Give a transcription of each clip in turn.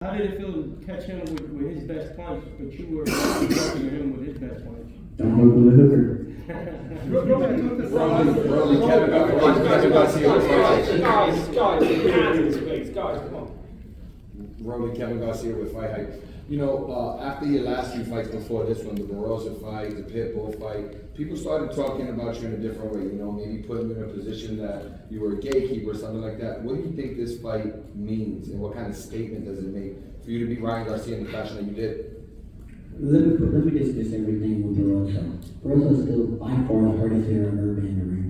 How did it feel to catch him with his best punch, but you were talking to him with his best punch? Don't look with a hooker. Kevin Garcia with Fight Hype. You know, after your last few fights before this one, the Barossa fight, the Pitbull fight, people started talking about you in a different way, you know, maybe putting you in a position that you were a gatekeeper or something like that. What do you think this fight means, and what kind of statement does it make for you to beat Ryan Garcia in the fashion that you did? Let me dismiss everything with Barossa. Barossa's still by far the hardest hitter I've ever been in the ring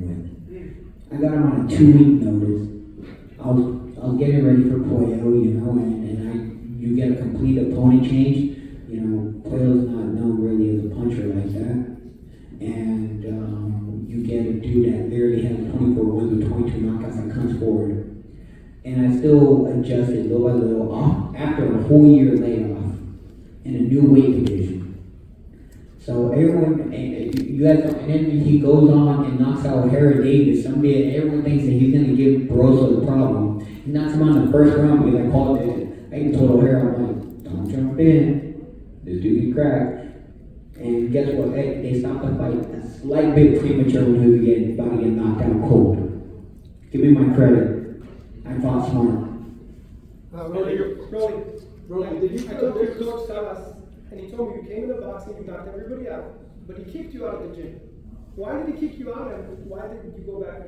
with. I got him on a 2-week notice. I was getting ready for Pollo, you know, and you get a complete opponent change. You know, Pollo's not known really as a puncher like that. And you get a dude that literally has 24 wins with 22 knockouts and comes forward. And I still adjusted little by little after a whole year layoff in a new weight division. So everyone, you guys, and then he goes on and knocks out Harry Davis. Everyone thinks that he's going to give Barossa the problem. He knocks him out in the first round because I called it. I even told O'Hara, I'm like, don't jump in. This dude can crack. And guess what? They stopped the fight a slight bit premature when he was about to get knocked out cold. Give me my credit. I fought smart. Rolly, did you feel this Coach Salas, and he told me you came in the boxing, you knocked everybody out, but he kicked you out of the gym. Why did he kick you out, and why didn't you go back?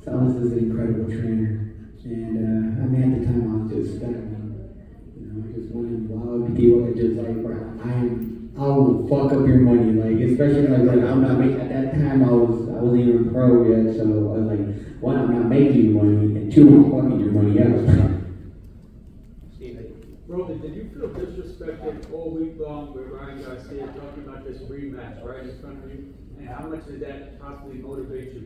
Salas is an incredible trainer. And I mean, at the time I was just studying, you know, just one of them wild people that just like, bro, I will fuck up your money, like, especially like when I'm not making, at that time I wasn't even pro yet, so I was like, one, I'm not making you money, and two, I'm fucking your money up. Rolly, did you feel disrespected all week long with Ryan Garcia talking about this rematch right in front of you? And how much did that possibly motivate you?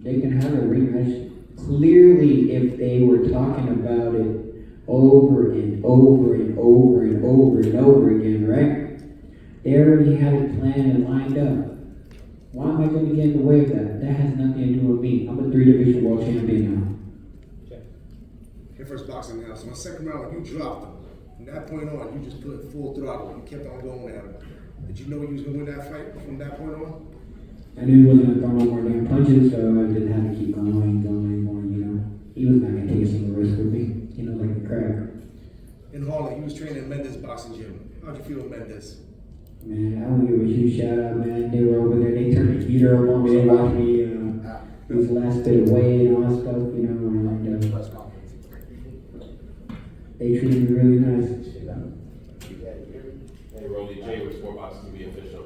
They can have a rematch. Clearly, if they were talking about it over and over and over and over and over again, right? They already had it planned and lined up. Why am I going to get in the way of that? That has nothing to do with me. I'm a 3-division world champion now. Your first boxing now. So my second round, when you dropped him, from that point on, you just put full throttle. You kept on going at him. Did you know you was going to win that fight from that point on? I knew he wasn't going to throw no more damn punches, so I just had to keep going, you know. He was not going to take a single risk with me, you know, like a crab. In Harlem, you was training in Mendes boxing gym. How'd you feel with Mendes? Man, I want to give a huge shout out, man. They were over there, they turned the heater up on me, they watched me lose the last bit of weight and all that stuff, you know, and they treated me really nice. Hey, Rolly, Jay with Sportbox TV official.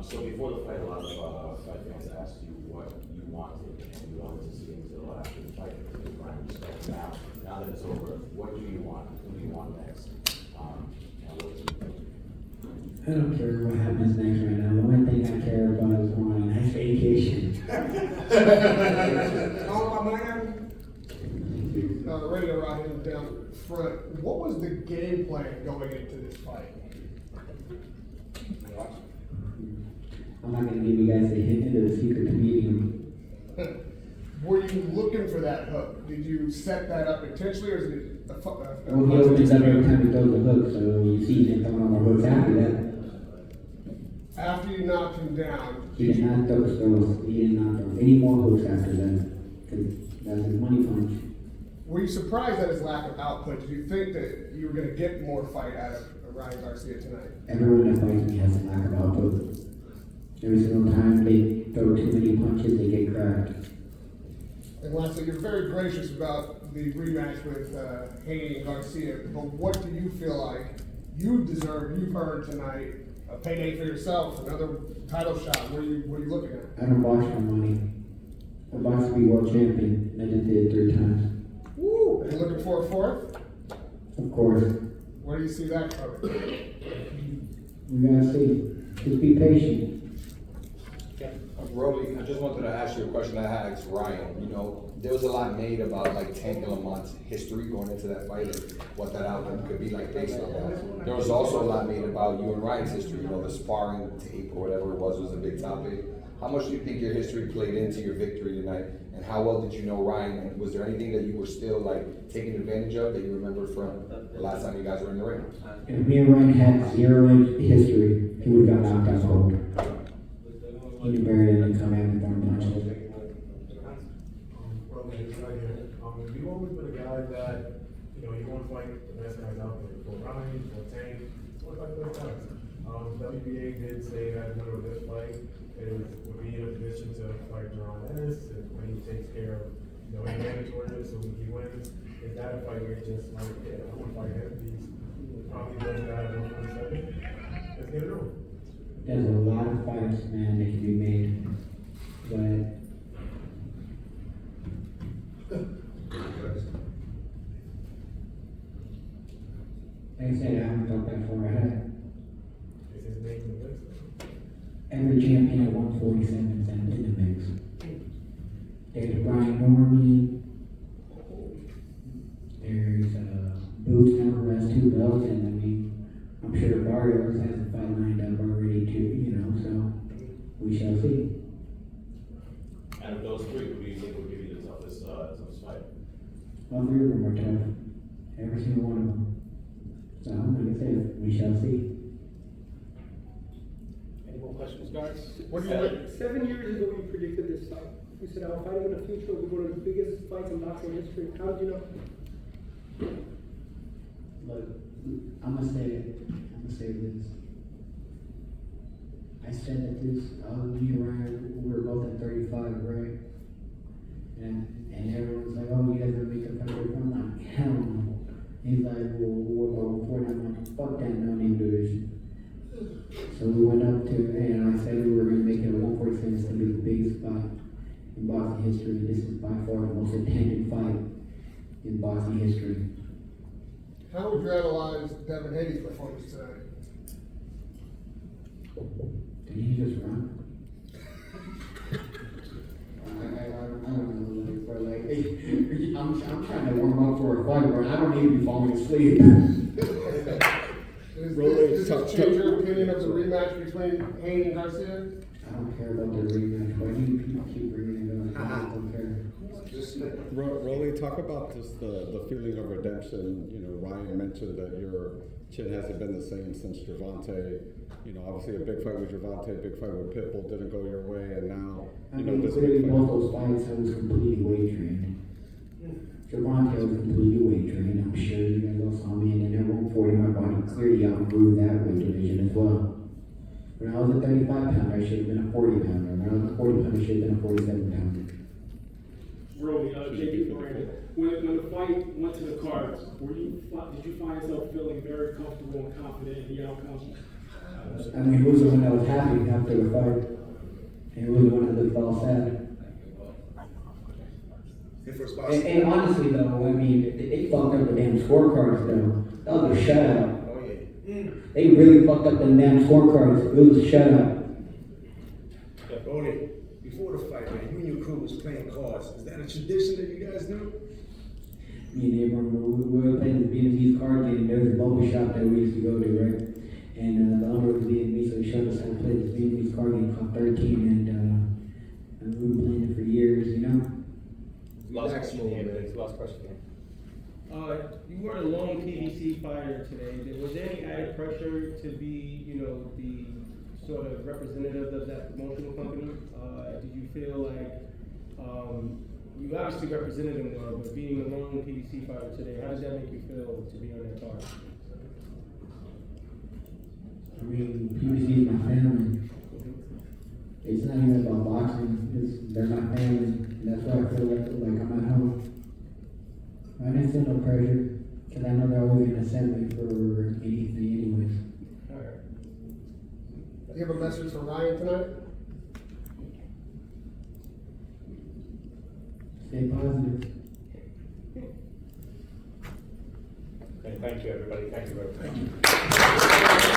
So before the fight, a lot of fight fans asked you what you wanted, and you wanted to see until after the fight. Now that it's over, what do you want? Who do you want next? I don't care what happens next right now. The only thing I care about is going on a nice vacation. Oh, my man. Ready to ride him down front. What was the game plan going into this fight? I'm not going to give you guys a hint into the secret to meeting him. Were you looking for that hook? Did you set that up intentionally, or is it a Well, he opens up every time he throws the hook, so you see him throwing more hooks after that. After you knocked him down, He did not throw any more hooks after that, because that was his money punch. were you surprised at his lack of output? Did you think that you were going to get more fight out of Ryan Garcia tonight? Everyone that fights me has a lack of output. Every single time they throw too many punches, they get cracked. And lastly, you're very gracious about the rematch with Haney and Garcia, but what do you feel like you deserve, you've earned tonight, a payday for yourself, another title shot? What are you looking at? I don't box for money. I box to be world champion, and I just did it 3 times. Woo! And looking for a fourth? Of course. Where do you see that coming? We gotta see. Just be patient. Rolly, I just wanted to ask you a question I had asked Ryan. You know, there was a lot made about like Tank Lamont's history going into that fight and what that outcome could be like based on that. There was also a lot made about you and Ryan's history. You know, the sparring tape or whatever it was a big topic. How much do you think your history played into your victory tonight? And how well did you know Ryan? And was there anything that you were still like taking advantage of that you remember from the last time you guys were in the ring? If me and Ryan had 0 history, he would have got knocked out cold. He knew better than to come at me throwing punches. You've always been a guy that, you know, you want to fight the best guys out there. For Ryan, for Tank, you want to fight the best guys. WBA did say that winner of this fight would be in a position to fight Jerome Ennis when he takes care of, you know, any mandatory, so when he wins. Is that a fight where it's just like, yeah, I want to fight him? He's probably the best guy at 147. Let's get it over. There's a lot of fights, man, that can be made. But like I said, I haven't thought that far ahead. Is his name in the mix? Every champion at 147 is in the mix. There's Brian Norman. There's Boots now who has 2 belts, and I mean, I'm sure Barrios has a fight lined up already too, you know, so we shall see. Out of those 3, who do you think would give you the toughest fight? All 3 of them are tough. Every single one of them. So, like I said, we shall see. Any more questions, guys? What do you think? 7 years ago, you predicted this fight. You said, I'll fight him in the future. We're one of the biggest fights in boxing history. How did you know? Look, I'm gonna say this. I said that me and Ryan, we were both at 35, right? And everyone's like, oh, you guys are making a fight. I'm like, hell no. He's like, well, what about 49? I'm like, fuck that, no need to do this. So we went up to, and I said we were gonna make it a 147. It's gonna be the biggest fight in boxing history. This is by far the most attended fight in boxing history. How would you analyze Devin Haney's performance tonight? Did he just run? I don't know, but like, I'm trying to warm up for a fight, but I don't need to be falling asleep. Does this change your opinion of the rematch between Haney and Garcia? I don't care about the rematch, but you keep bringing it up. I don't care. Rolly, talk about just the feeling of redemption. You know, Ryan mentioned that your chin hasn't been the same since Gervonta. You know, obviously a big fight with Gervonta, a big fight with Pitbull didn't go your way, and now, I you know, mean, this clearly big fight. both those fights I was completely weight trained. Gervonta was completely weight trained. I'm sure you guys all saw me, and then at 140, my body clearly outgrew that weight division as well. When I was a 35 pounder, I should have been a 40 pounder. When I was a 40 pounder, I should have been a 47 pounder. Really, JP Brandon, when the fight went to the cards, did you find yourself feeling very comfortable and confident in the outcome? I mean, who was the one that was happy after the fight? And who was the one that looked all sad? Hit first box. And honestly, though, I mean, they fucked up the damn scorecards, though. That was a shutout. Oh yeah. They really fucked up the damn scorecards. It was a shutout. Rolly, before the fight, man, you and your crew was playing cards. Is that a tradition that you guys do? Me and Abram, we were playing this Vietnamese card game. There was a bubble shop that we used to go to, right? And the owner was Vietnamese, so he showed us how to play this Vietnamese card game called 13, and we were playing it for years, you know? Last question, You were a lone PBC fighter today. Was there any added pressure to be, the sort of representative of that promotional company? Did you feel like, you obviously represented them well, but being a lone PBC fighter today, how does that make you feel to be on that card? I mean, PBC is my family. It's not even about boxing. They're my family. And that's why I feel like I'm at home. I didn't feel no pressure, because I know they're always going to send me for anything anyways. All right. Do you have a message for Ryan tonight? Stay positive. Okay, thank you, everybody. Thank you very much.